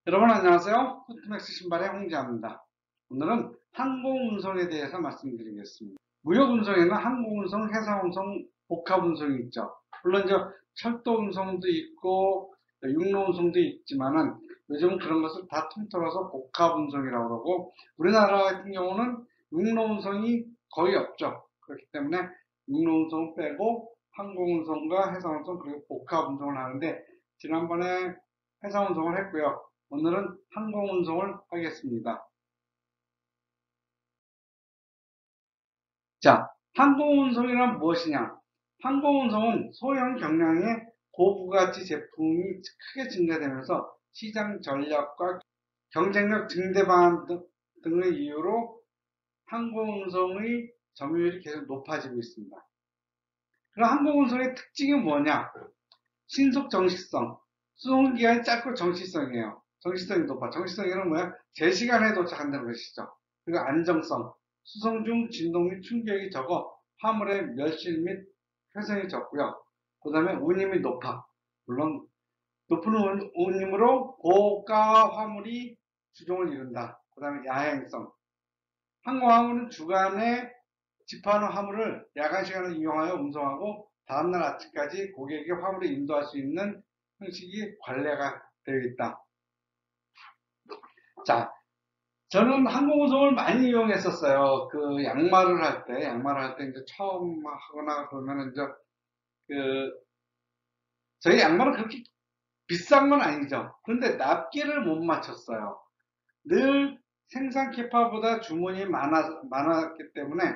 여러분 안녕하세요. 푸트맥스 신발의 홍재합니다. 오늘은 항공운송에 대해서 말씀드리겠습니다. 무역운송에는 항공운송, 해상운송, 복합운송이 있죠. 물론 이제 철도운송도 있고 육로운송도 있지만은 요즘은 그런 것을 다 통틀어서 복합운송이라고 그러고, 우리나라 같은 경우는 육로운송이 거의 없죠. 그렇기 때문에 육로운송 빼고 항공운송과 해상운송 그리고 복합운송을 하는데, 지난번에 해상운송을 했고요. 오늘은 항공운송을 하겠습니다. 자, 항공운송이란 무엇이냐? 항공운송은 소형 경량의 고부가치 제품이 크게 증가되면서 시장 전략과 경쟁력 증대 방안 등의 이유로 항공운송의 점유율이 계속 높아지고 있습니다. 그럼 항공운송의 특징이 뭐냐? 신속 정식성, 수송기간이 짧고 정식성이에요. 정식성이 높아. 정식성이란 뭐야? 제 시간에 도착한다는 것이죠. 그리고 안정성, 수송 중 진동 및 충격이 적어 화물의 멸실 및 훼손이 적고요. 그 다음에 운임이 높아. 물론 높은 운임으로 고가 화물이 주종을 이룬다. 그 다음에 야행성. 항공화물은 주간에 집하는 화물을 야간 시간을 이용하여 운송하고 다음날 아침까지 고객에게 화물을 인도할 수 있는 형식이 관례가 되어 있다. 자, 저는 항공운송을 많이 이용했었어요. 그 양말을 할 때 이제 처음 하거나 그러면 이제 그 저희 양말은 그렇게 비싼 건 아니죠. 그런데 납기를 못 맞췄어요. 늘 생산 캐파보다 주문이 많았기 때문에,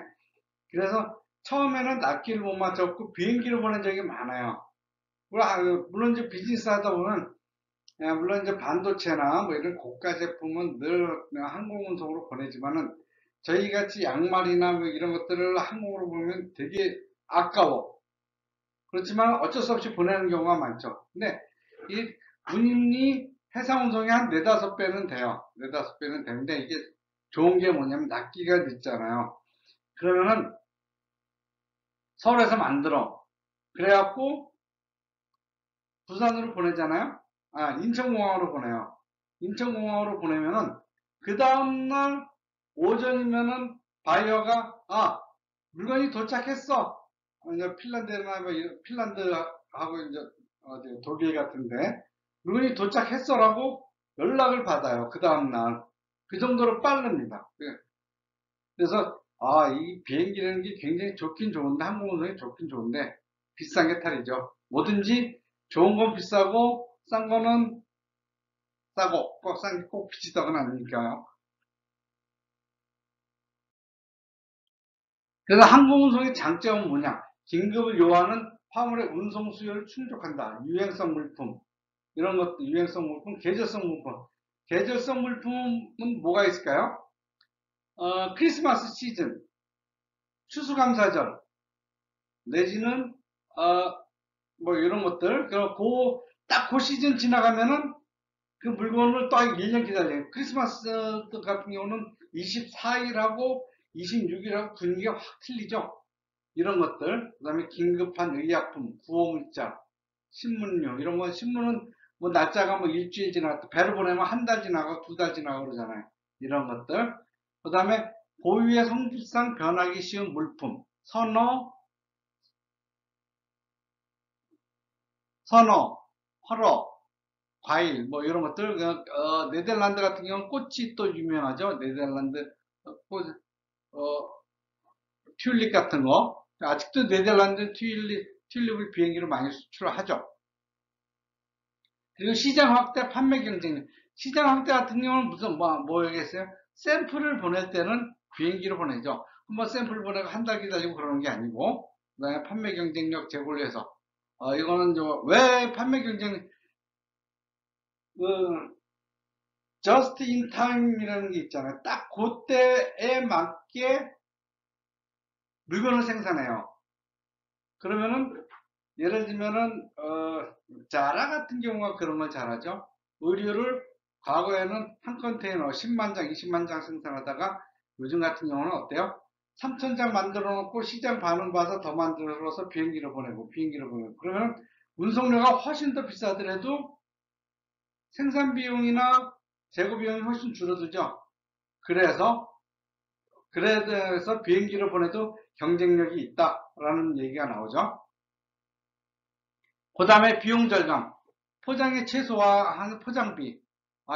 그래서 처음에는 납기를 못 맞췄고 비행기를 보낸 적이 많아요. 물론 이제 비즈니스 하다 보면, 물론 이제 반도체나 뭐 이런 고가 제품은 늘 항공운송으로 보내지만은, 저희 같이 양말이나 뭐 이런 것들을 항공으로 보면 되게 아까워. 그렇지만 어쩔 수 없이 보내는 경우가 많죠. 근데 이 운임이 해상운송이 한 네다섯 배는 돼요. 네다섯 배는 되는데, 이게 좋은 게 뭐냐면 납기가 늦잖아요. 그러면은 서울에서 만들어. 그래갖고 부산으로 보내잖아요. 인천공항으로 보내요. 인천공항으로 보내면은 그 다음날 오전이면은 바이어가 물건이 도착했어. 이제 핀란드나 뭐 핀란드하고 이제 어디 독일 같은데 물건이 도착했어라고 연락을 받아요. 그 다음날 그 정도로 빠릅니다. 그래서 이 비행기라는 게 굉장히 좋긴 좋은데, 항공운송이 좋긴 좋은데 비싼 게 탈이죠. 뭐든지 좋은 건 비싸고 싼 거는 싸고, 꼭 싼 게 꼭 비싸거나 아니니까요. 그래서 항공운송의 장점은 뭐냐? 긴급을 요하는 화물의 운송 수요를 충족한다. 유행성 물품, 이런 것도 유행성 물품, 계절성 물품. 계절성 물품은 뭐가 있을까요? 크리스마스 시즌, 추수감사절, 내지는 뭐 이런 것들. 그리고 딱 그 시즌 지나가면은 그 물건을 또 1년 기다려요. 크리스마스 같은 경우는 24일하고 26일하고 분위기가 확 틀리죠. 이런 것들. 그 다음에 긴급한 의약품, 구호문자, 신문료, 이런 건, 신문은 뭐 날짜가 뭐 일주일 지나갔다, 배로 보내면 한 달 지나가고 두 달 지나가고 그러잖아요. 이런 것들. 그 다음에 고유의 성질상 변하기 쉬운 물품, 선어, 펄어, 과일, 뭐 이런 것들. 네덜란드 같은 경우는 꽃이 또 유명하죠. 네덜란드 꽃, 어, 튤립 같은 거. 아직도 네덜란드 튤립을 비행기로 많이 수출하죠. 그리고 시장 확대, 판매 경쟁력. 시장 확대 같은 경우는 무슨 뭐겠어요? 샘플을 보낼 때는 비행기로 보내죠. 한번 샘플 보내고 한 달 기다리고 그러는 게 아니고, 그다음에 판매 경쟁력 제고를 해서, 이거는 왜 판매 경쟁력, 그 just in time이라는 게 있잖아요. 딱 그때에 맞게 물건을 생산해요. 그러면은 예를 들면은 자라 같은 경우가 그런 걸 잘하죠. 의류를 과거에는 한 컨테이너 10만 장, 20만 장 생산하다가 요즘 같은 경우는 어때요? 3천 장 만들어 놓고 시장 반응 봐서 더 만들어서 비행기로 보내고. 그러면 운송료가 훨씬 더 비싸더라도 생산 비용이나 재고 비용이 훨씬 줄어들죠. 그래서 비행기로 보내도 경쟁력이 있다라는 얘기가 나오죠. 그 다음에 비용 절감, 포장의 최소화하는 포장비.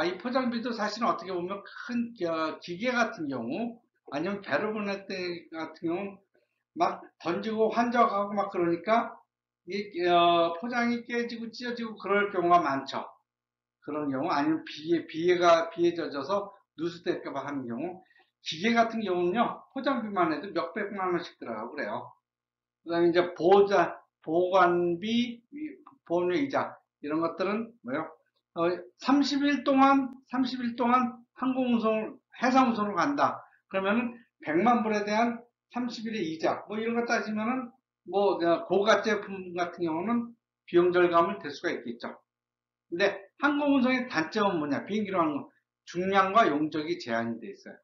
이 포장비도 사실은 어떻게 보면 큰 기계 같은 경우, 아니면 배를 보낼 때 같은 경우 막 던지고 환적하고 막 그러니까 포장이 깨지고 찢어지고 그럴 경우가 많죠. 그런 경우, 아니면 비에 젖어서 누수될까봐 하는 경우. 기계 같은 경우는요, 포장비만 해도 몇백만 원씩 들어가고 그래요. 그 다음에 이제 보관비, 보험료 이자, 이런 것들은 뭐요? 30일 동안 해상운송을 간다. 그러면은 100만 불에 대한 30일의 이자, 뭐 이런 거 따지면은, 고가 제품 같은 경우는 비용 절감을 될 수가 있겠죠. 근데 항공운송의 단점은 뭐냐? 비행기로 하는 거. 중량과 용적이 제한이 돼 있어요.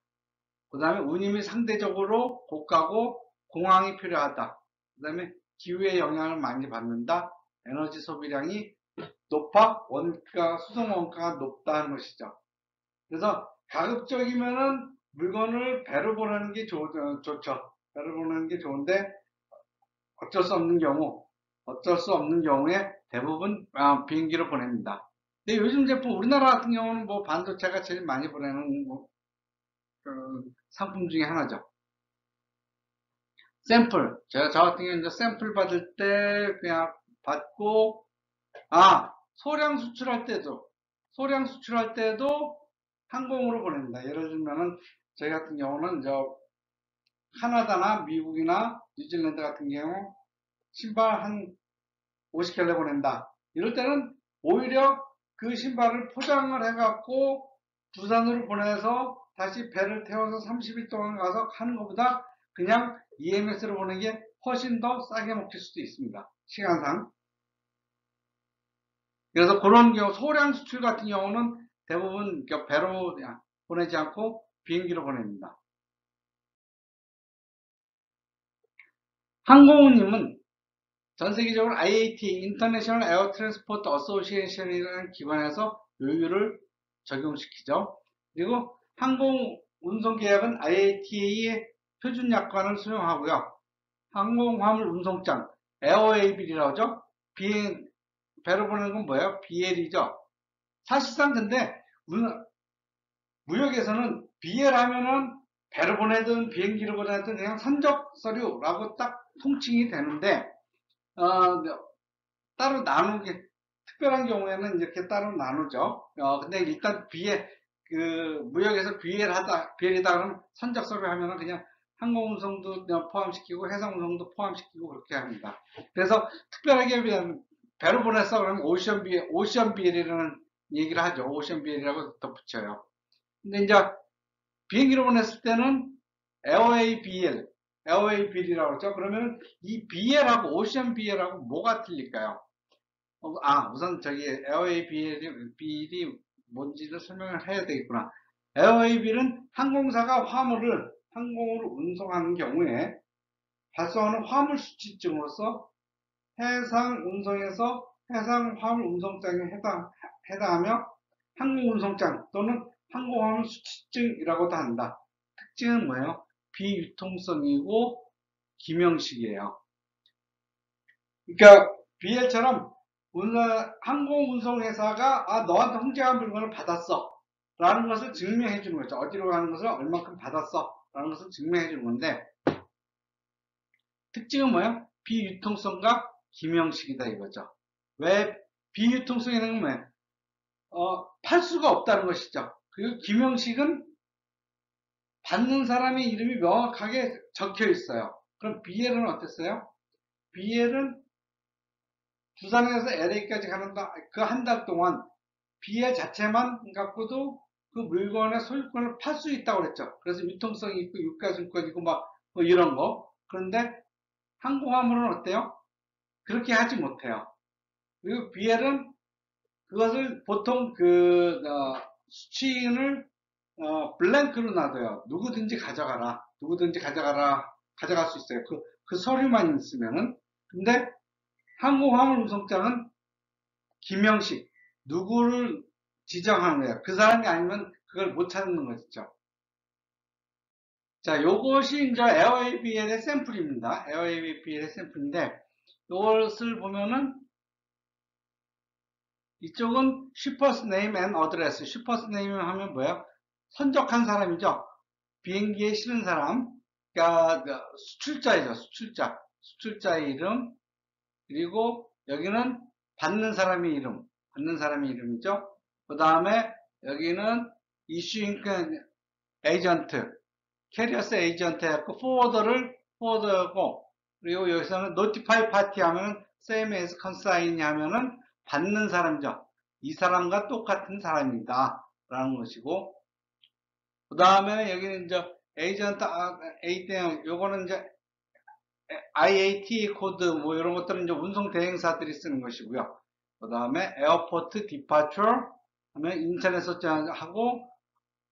그 다음에 운임이 상대적으로 고가고 공항이 필요하다. 그 다음에 기후의 영향을 많이 받는다. 에너지 소비량이 높아 수송 원가가 높다는 것이죠. 그래서 가급적이면은 물건을 배로 보내는 게 좋죠. 배로 보내는 게 좋은데 어쩔 수 없는 경우에 대부분 비행기로 보냅니다. 근데 요즘 제품 우리나라 같은 경우는 반도체가 제일 많이 보내는 상품 중에 하나죠. 샘플. 저 같은 경우는 이제 샘플 받을 때 그냥 받고, 소량 수출할 때도 항공으로 보냅니다. 예를 들면은 저희 같은 경우는 카나다나 미국이나 뉴질랜드 같은 경우 신발 한 50켤레 보낸다. 이럴 때는 오히려 그 신발을 포장을 해갖고 부산으로 보내서 다시 배를 태워서 30일 동안 가서 하는 것보다 그냥 EMS로 보내는 게 훨씬 더 싸게 먹힐 수도 있습니다. 시간상. 그래서 그런 경우 소량 수출 같은 경우는 대부분 배로 보내지 않고 비행기로 보냅니다. 항공우님은 전 세계적으로 IATA, International Air Transport Association이라는 기관에서 요율을 적용시키죠. 그리고 항공운송계약은 IATA의 표준 약관을 수용하고요. 항공화물 운송장, 에어웨이빌이라고 하죠. 배로 보내는 건 뭐예요? BL이죠. 사실상 근데 무역에서는 BL 하면은 배로 보내든 비행기로 보내든 그냥 선적 서류라고 딱 통칭이 되는데, 따로 나누게, 특별한 경우에는 이렇게 따로 나누죠. 근데 일단 무역에서 BL이다 그러면 선적 서류 하면은 그냥 항공운송도 포함시키고 해상운송도 포함시키고 그렇게 합니다. 그래서 특별하게 배로 보냈어 그러면 오션 BL이라는 얘기를 하죠. 오션 BL이라고 덧붙여요. 근데 이제 비행기로 보냈을 때는 에어웨이 BL이라고 했죠. 그러면 이 BL하고 오션 BL하고 뭐가 틀릴까요? 우선 에어웨이 BL이 뭔지를 설명을 해야 되겠구나. 에어웨이 BL은 항공사가 화물을 항공으로 운송하는 경우에 발송하는 화물 수치증으로서 해상 운송에서 해상 화물 운송장에 해당하며 항공운송장 또는 항공화물 수치증이라고도 한다. 특징은 뭐예요? 비유통성이고 기명식이에요. 그러니까 BL처럼 항공운송회사가 너한테 홍제한 물건을 받았어 라는 것을 증명해 주는 거죠. 어디로 가는 것을 얼마큼 받았어 라는 것을 증명해 주는 건데, 특징은 뭐예요? 비유통성과 기명식이다 이거죠. 왜 비유통성이라는 건 뭐예요? 팔 수가 없다는 것이죠. 그리고 기명식은 받는 사람의 이름이 명확하게 적혀 있어요. 그럼 BL은 어땠어요? BL은 부산에서 LA까지 가는 그 한 달 동안 BL 자체만 갖고도 그 물건의 소유권을 팔 수 있다고 그랬죠. 그래서 유통성이 있고 유가증권이고 뭐 이런 거. 그런데 항공화물은 어때요? 그렇게 하지 못해요. 그리고 BL은 그것을 보통 수취인을 블랭크로 놔둬요. 누구든지 가져가라. 가져갈 수 있어요. 그 서류만 있으면은. 근데 항공화물 운송장은 기명식, 누구를 지정하는 거예요. 그 사람이 아니면 그걸 못 찾는 거죠. 자, 요것이 이제 에어AVL의 샘플입니다. 에어AVL의 샘플인데, 요것을 보면은, 이쪽은 shippers name and address. shippers name 하면 뭐예요? 선적한 사람이죠. 비행기에 실은 사람. 그러니까 수출자이죠. 수출자의 이름. 그리고 여기는 받는 사람의 이름. 받는 사람의 이름이죠. 그 다음에 여기는 issuing 에이전트. 캐리어스 에이전트 해갖고 포워더고 그리고 여기서는 notify party 하면은 same as consign이 하면은 받는 사람이죠. 이 사람과 똑같은 사람이다 라는 것이고, 그 다음에 여기는 이제 에이전트 요거는 이제 IATA 코드 뭐 이런 것들은 이제 운송 대행사들이 쓰는 것이고요. 그 다음에 에어포트 디파처 하면 인천에 하고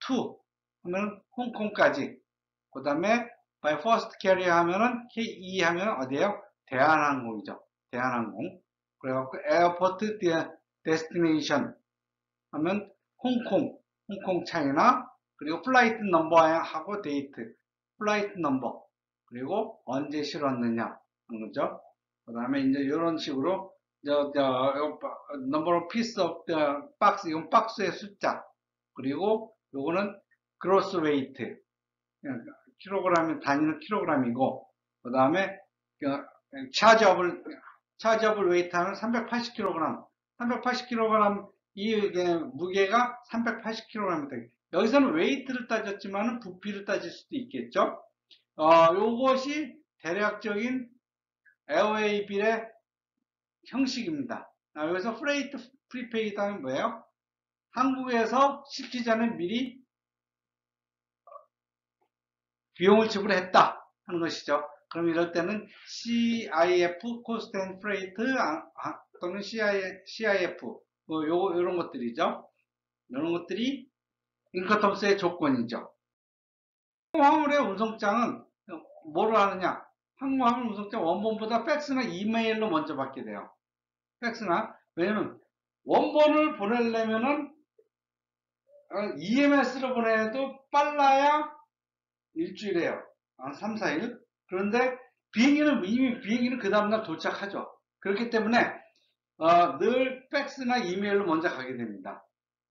to 하면 홍콩까지. 그 다음에 by first carrier 하면은 KE 하면 어디에요? 대한항공이죠. 대한항공. 그래갖고 에어포트 데스티네이션 하면 홍콩 차이나, 그리고 플라이트 넘버하고 데이트, 플라이트 넘버, 그리고 언제 실었느냐 하는 거죠. 그 다음에 이제 이런 식으로 number of piece of the box, 이건 박스의 숫자, 그리고 요거는 gross weight, 킬로그램 단위는 킬로그램이고, 그 다음에 차저블 웨이트 하면 380kg, 380kg 이 무게가 380kg입니다. 여기서는 웨이트를 따졌지만 부피를 따질 수도 있겠죠. 요것이 대략적인 에어웨이빌의 형식입니다. 여기서 프레이트 프리페이드 하면 뭐예요? 한국에서 싣기 전에 미리 비용을 지불했다 하는 것이죠. 그럼 이럴 때는 CIF, Cost and Freight, 또는 CIF, 뭐 요런 것들이죠. 이런 것들이 인커텀스의 조건이죠. 항공화물의 운송장은 뭐를 하느냐? 항공화물 운송장 원본보다 팩스나 이메일로 먼저 받게 돼요. 팩스나, 왜냐면 원본을 보내려면은 EMS로 보내도 빨라야 일주일이에요. 3, 4일. 그런데 이미 비행기는 그 다음날 도착하죠. 그렇기 때문에 늘 팩스나 이메일로 먼저 가게 됩니다.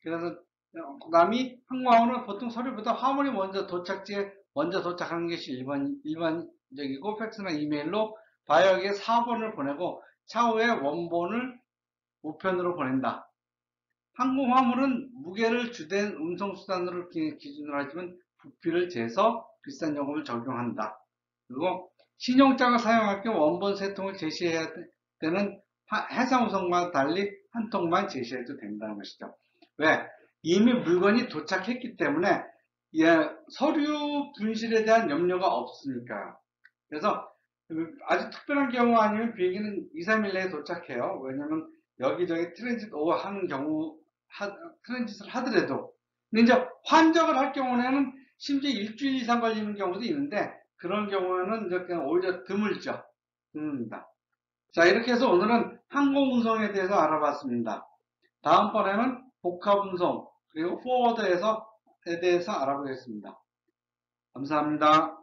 그래서 그 다음이 항공화물은 보통 서류보다 화물이 먼저 도착지에 먼저 도착하는 것이 일반적이고, 팩스나 이메일로 바이어에게 4번을 보내고 차후에 원본을 우편으로 보낸다. 항공화물은 무게를 주된 운송수단으로 기준으로 하지만 부피를 재서 비싼 요금을 적용한다. 그리고 신용장을 사용할 경우 원본 3통을 제시해야 되는 해상운송과 달리 한 통만 제시해도 된다는 것이죠. 왜? 이미 물건이 도착했기 때문에 서류 분실에 대한 염려가 없으니까요. 그래서 아주 특별한 경우 아니면 비행기는 2, 3일 내에 도착해요. 왜냐면 여기저기 트랜짓 하는 경우, 트랜짓을 하더라도. 근데 이제 환적을 할 경우에는 심지어 일주일 이상 걸리는 경우도 있는데, 그런 경우에는 이제 그냥 오히려 드물죠. 드뭅니다. 자, 이렇게 해서 오늘은 항공운송에 대해서 알아봤습니다. 다음번에는 복합운송, 그리고 포워드에 대해서 알아보겠습니다. 감사합니다.